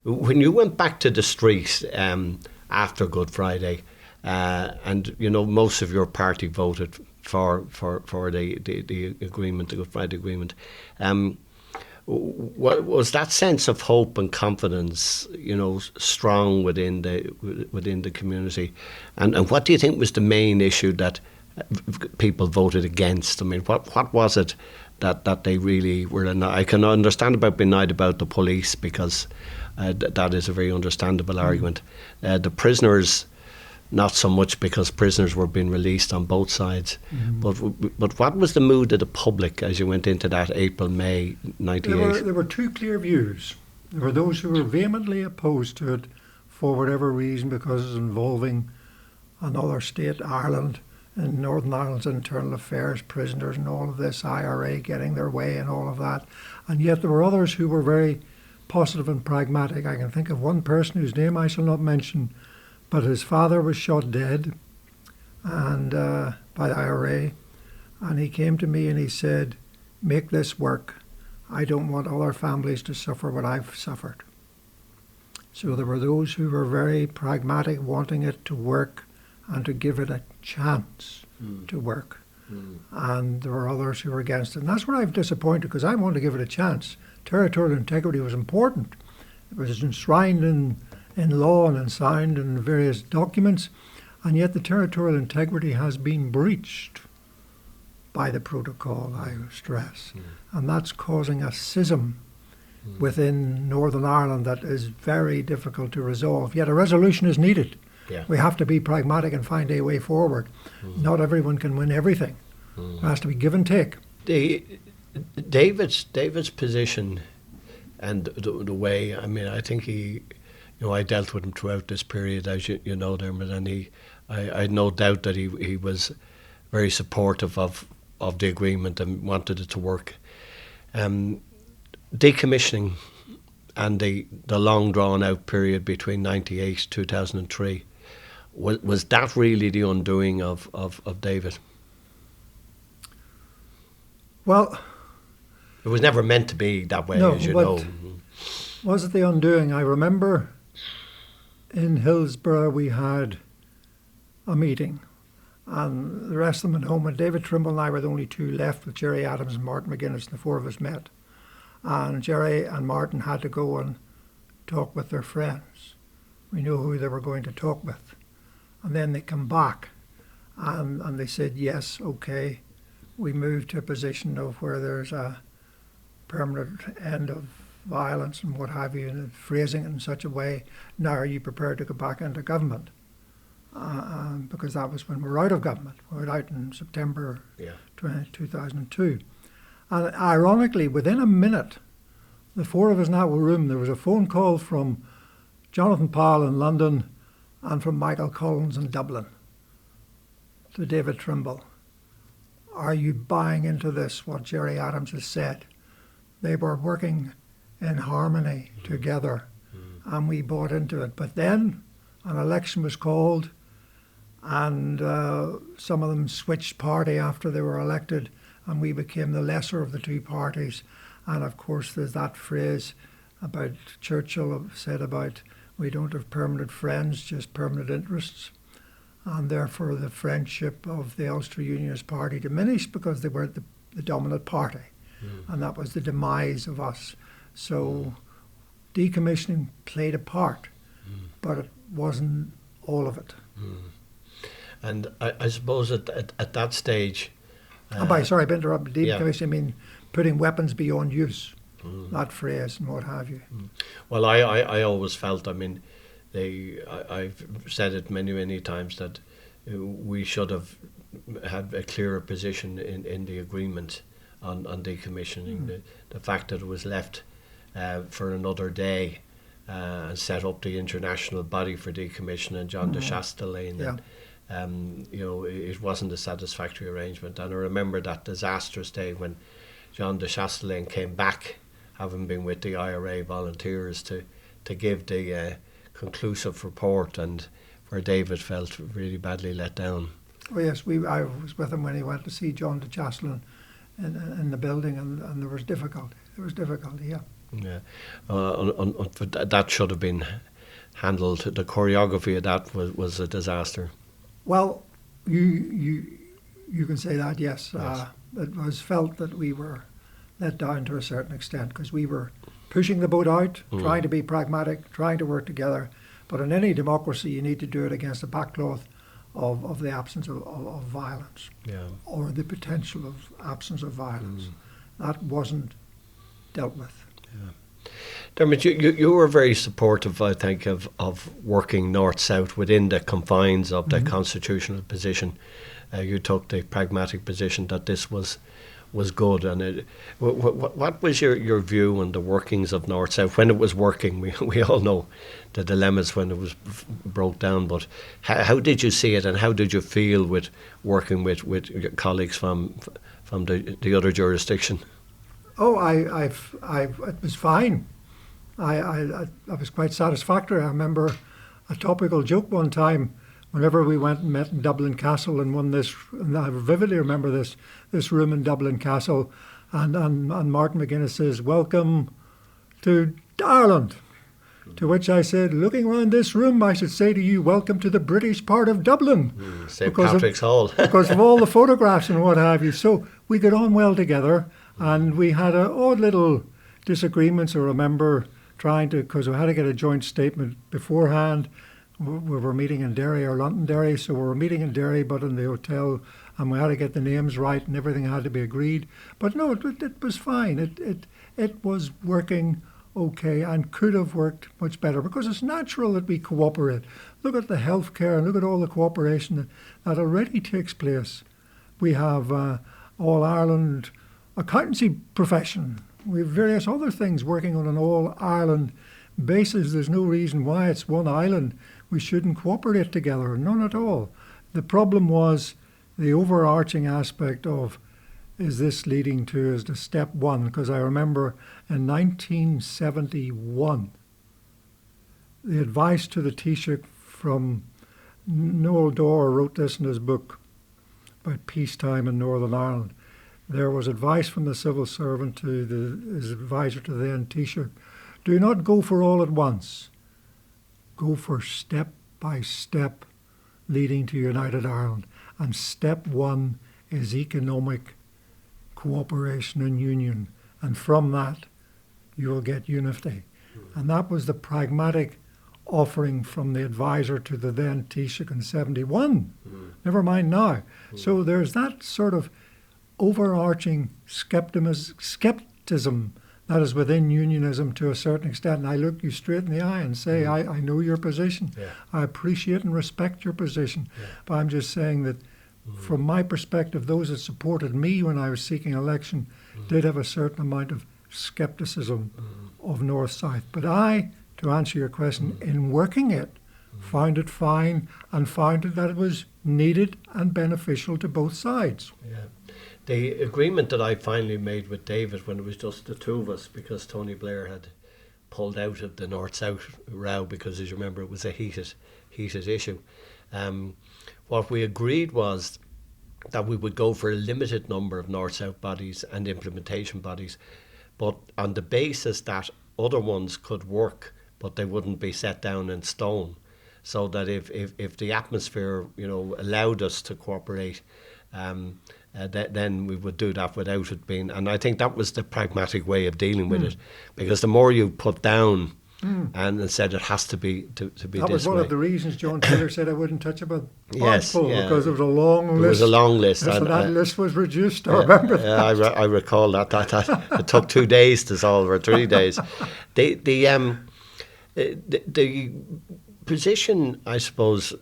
When you went back to the street after Good Friday, and most of your party voted for the agreement, the Good Friday Agreement, what was that sense of hope and confidence, strong within the community, and what do you think was the main issue that people voted against? I mean, what was it that they really were? I can understand about being annoyed about the police, because that is a very understandable argument. The prisoners, not so much, because prisoners were being released on both sides. But what was the mood of the public as you went into that April-May 98? There were two clear views. There were those who were vehemently opposed to it for whatever reason, because it's involving another state, Ireland, and Northern Ireland's internal affairs, prisoners and all of this, IRA getting their way and all of that. And yet there were others who were very positive and pragmatic. I can think of one person whose name I shall not mention, but his father was shot dead and by the IRA, and he came to me and he said, "Make this work. I don't want other families to suffer what I've suffered." So there were those who were very pragmatic, wanting it to work and to give it a chance to work. And there were others who were against it. And that's where I'm disappointed, because I wanted to give it a chance. Territorial integrity was important. It was enshrined in law and ensigned in various documents, and yet the territorial integrity has been breached by the protocol, I stress. And that's causing a schism within Northern Ireland that is very difficult to resolve. Yet a resolution is needed. Yeah. We have to be pragmatic and find a way forward. Not everyone can win everything. There has to be give and take. David's position and the way, I mean, I think I dealt with him throughout this period, as you know, Dermot, and I had no doubt that he was very supportive of the agreement and wanted it to work. Decommissioning and the long drawn out period between 98 2003, was that really the undoing of David? Well, it was never meant to be that way, no, as you but know. Was it the undoing? I remember in Hillsborough we had a meeting, and the rest of them at home, and David Trimble and I were the only two left, with Jerry Adams and Martin McGuinness, and the four of us met. And Jerry and Martin had to go and talk with their friends. We knew who they were going to talk with. And then they come back and they said, yes, okay, we moved to a position of where there's a permanent end of violence and what have you, and phrasing it in such a way, now are you prepared to go back into government? Because that was when we were out of government. We were out in September 2002. And ironically, within a minute, the four of us in that room, there was a phone call from Jonathan Powell in London and from Michael Collins in Dublin to David Trimble. Are you buying into this, what Jerry Adams has said? They were working in harmony together, and we bought into it. But then an election was called, and some of them switched party after they were elected, and we became the lesser of the two parties. And of course there's that phrase about Churchill said about, we don't have permanent friends, just permanent interests. And therefore the friendship of the Ulster Unionist Party diminished because they weren't the dominant party. And that was the demise of us. So decommissioning played a part, but it wasn't all of it. And I suppose at that stage... sorry, I've interrupted. Decommissioning, I mean putting weapons beyond use, that phrase and what have you. Well, I always felt, I mean, I've said it many times that we should have had a clearer position in the agreement on decommissioning. The fact that it was left for another day and set up the international body for decommissioning, John de Chastelain, and it wasn't a satisfactory arrangement. And I remember that disastrous day when John de Chastelain came back, having been with the IRA volunteers, to give the conclusive report, and where David felt really badly let down. Oh yes, I was with him when he went to see John de Chastelain in the building, and there was difficulty. Yeah. Yeah, that should have been handled. The choreography of that was a disaster. Well, you can say that, yes. Yes. It was felt that we were let down to a certain extent because we were pushing the boat out, trying to be pragmatic, trying to work together. But in any democracy, you need to do it against the backcloth of the absence of violence, Yeah. or the potential of absence of violence. That wasn't dealt with. Dermot, you were very supportive, I think, of working north-south within the confines of the constitutional position. You took the pragmatic position that this was good. And what was your view on the workings of north-south when it was working? We all know the dilemmas when it was broke down, but how did you see it, and how did you feel with working with your colleagues from the other jurisdiction? Oh, it was fine. I was quite satisfactory. I remember a topical joke one time whenever we went and met in Dublin Castle and and I vividly remember this room in Dublin Castle, and Martin McGuinness says, "Welcome to Ireland." To which I said, "Looking around this room, I should say to you, welcome to the British part of Dublin." St. Patrick's Hall. Because of all the photographs and what have you. So we got on well together, and we had odd little disagreements. I remember because we had to get a joint statement beforehand. We were meeting in Derry or Londonderry, so we were meeting in Derry, but in the hotel, and we had to get the names right, and everything had to be agreed. But no, it was fine. It was working okay, and could have worked much better, because it's natural that we cooperate. Look at the healthcare, and look at all the cooperation that already takes place. We have All Ireland accountancy profession. We have various other things working on an all-Ireland basis. There's no reason why it's one island we shouldn't cooperate together, none at all. The problem was the overarching aspect of, is this leading to, is the step one? Because I remember in 1971, the advice to the Taoiseach from Noel Dorr wrote this in his book about peacetime in Northern Ireland. There was advice from the civil servant to his advisor to the then Taoiseach: do not go for all at once. Go for step by step leading to United Ireland. And step one is economic cooperation and union. And from that, you will get unity. And that was the pragmatic offering from the advisor to the then Taoiseach in 71. Never mind now. So there's that sort of overarching skepticism that is within unionism to a certain extent. And I look you straight in the eye and say, I know your position. Yeah. I appreciate and respect your position. Yeah. But I'm just saying that from my perspective, those that supported me when I was seeking election did have a certain amount of skepticism of North-South. But I, to answer your question, in working it, found it fine and found that it was needed and beneficial to both sides. Yeah. The agreement that I finally made with David when it was just the two of us, because Tony Blair had pulled out of the North-South row, because as you remember it was a heated issue. What we agreed was that we would go for a limited number of North-South bodies and implementation bodies, but on the basis that other ones could work, but they wouldn't be set down in stone. So that if the atmosphere, allowed us to cooperate, then we would do that without it being. And I think that was the pragmatic way of dealing with it, because the more you put down and said it has to be to be that this was one way. of the reasons John Taylor said I wouldn't touch a bog Yes, pole, yeah. because there was a long list. There was a long list. So and, that list was reduced. I remember that. I recall that it took 2 days to solve, or 3 days. The position, I suppose,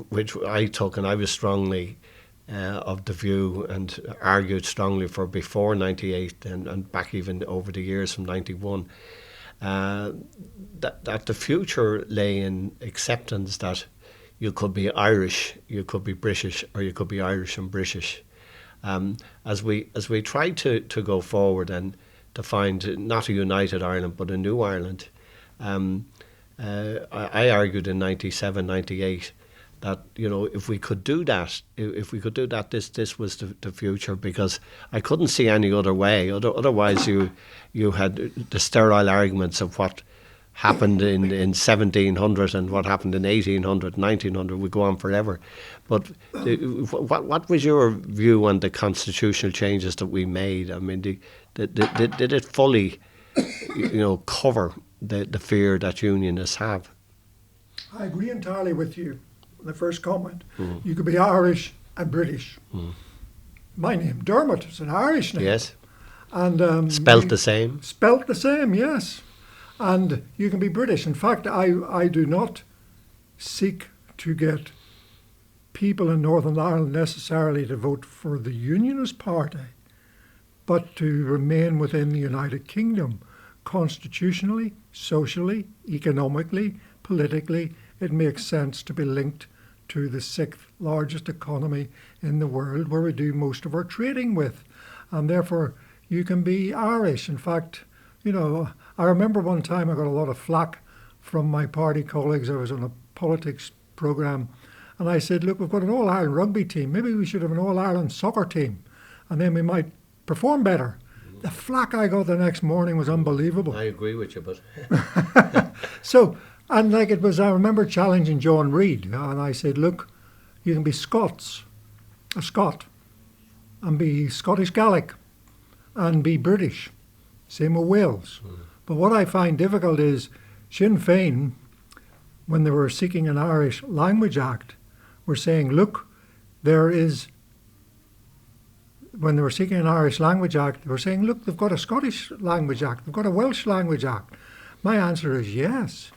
which I took, and I was strongly of the view and argued strongly for before 98 and back even over the years from 91, that the future lay in acceptance that you could be Irish, you could be British, or you could be Irish and British. As we try to go forward and to find not a united Ireland but a new Ireland, I argued in 97, 98 that, if we could do that, this was the future, because I couldn't see any other way. Otherwise, you had the sterile arguments of what happened in 1700 and what happened in 1800, 1900. We go on forever. But what was your view on the constitutional changes that we made? I mean, did it fully, cover the fear that unionists have? I agree entirely with you. The first comment. You could be Irish and British. My name, Dermot, is an Irish name. Yes. And spelt the same. Spelt the same, yes. And you can be British. In fact, I do not seek to get people in Northern Ireland necessarily to vote for the Unionist Party, but to remain within the United Kingdom constitutionally, socially, economically, politically. It makes sense to be linked to the sixth largest economy in the world, where we do most of our trading with. And therefore, you can be Irish. In fact, I remember one time I got a lot of flack from my party colleagues. I was on a politics programme, and I said, look, we've got an All-Ireland rugby team. Maybe we should have an All-Ireland soccer team, and then we might perform better. The flack I got the next morning was unbelievable. I agree with you, but... And it was, I remember challenging John Reid, and I said, look, you can be a Scot, and be Scottish Gaelic, and be British. Same with Wales. But what I find difficult is Sinn Féin, when they were seeking an Irish Language Act, were saying, look, when they were seeking an Irish Language Act, they were saying, look, they've got a Scottish Language Act, they've got a Welsh Language Act. My answer is yes.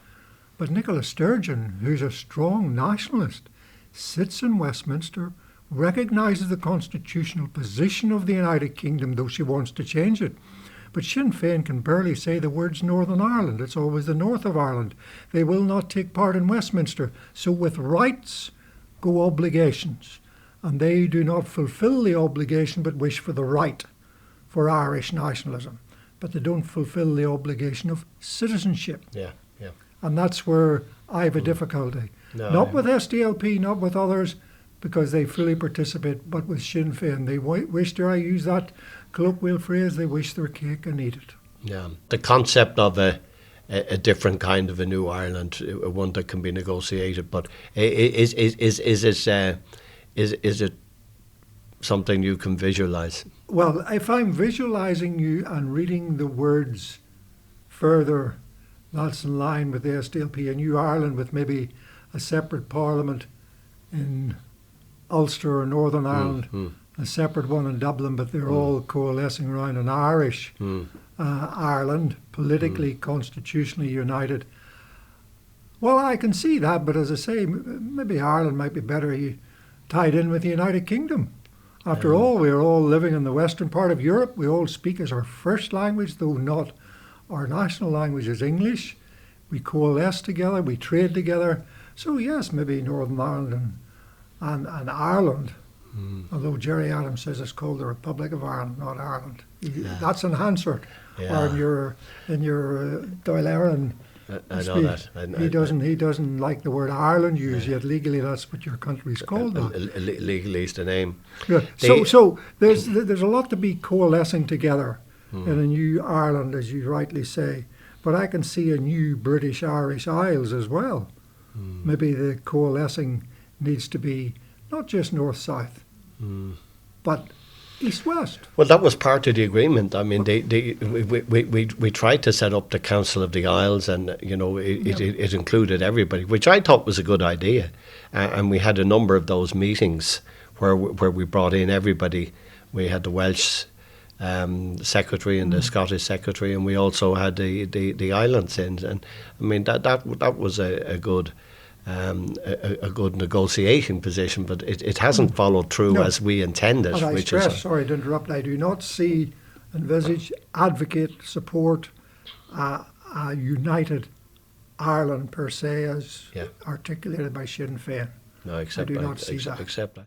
But Nicola Sturgeon, who's a strong nationalist, sits in Westminster, recognises the constitutional position of the United Kingdom, though she wants to change it. But Sinn Féin can barely say the words Northern Ireland. It's always the north of Ireland. They will not take part in Westminster. So with rights go obligations. And they do not fulfil the obligation but wish for the right for Irish nationalism. But they don't fulfil the obligation of citizenship. Yeah. And that's where I have a difficulty. Not with SDLP, not with others, because they fully participate, but with Sinn Féin. They wish, dare I use that colloquial phrase, they wish their cake and eat it. Yeah. The concept of a different kind of a new Ireland, one that can be negotiated, but is it something you can visualise? Well, if I'm visualising you and reading the words further, that's in line with the SDLP, a new Ireland with maybe a separate parliament in Ulster or Northern Ireland, a separate one in Dublin, but they're all coalescing around an Irish Ireland, politically, constitutionally united. Well, I can see that, but as I say, maybe Ireland might be better tied in with the United Kingdom. After all, we are all living in the western part of Europe. We all speak as our first language, though not our national language is English. We coalesce together, we trade together. So yes, maybe Northern Ireland and Ireland, although Jerry Adams says it's called the Republic of Ireland, not Ireland. That's in Hansard, or in your Dáil Éireann. I know that. He doesn't like the word Ireland used, yet legally that's what your country's called. Legally is the name. Yeah. So there's a lot to be coalescing together in a new Ireland, as you rightly say. But I can see a new British-Irish Isles as well. Maybe the coalescing needs to be not just north-south, but east-west. Well, that was part of the agreement. I mean, we tried to set up the Council of the Isles, and it included everybody, which I thought was a good idea. And we had a number of those meetings where we brought in everybody. We had the Welsh secretary and the Scottish secretary, and we also had the islands in. And I mean that was a good negotiating position, but it hasn't followed through as we intended. And I stress, sorry to interrupt, I do not envisage, advocate, support a united Ireland per se as articulated by Sinn Féin. No, I do not see that. Accept that.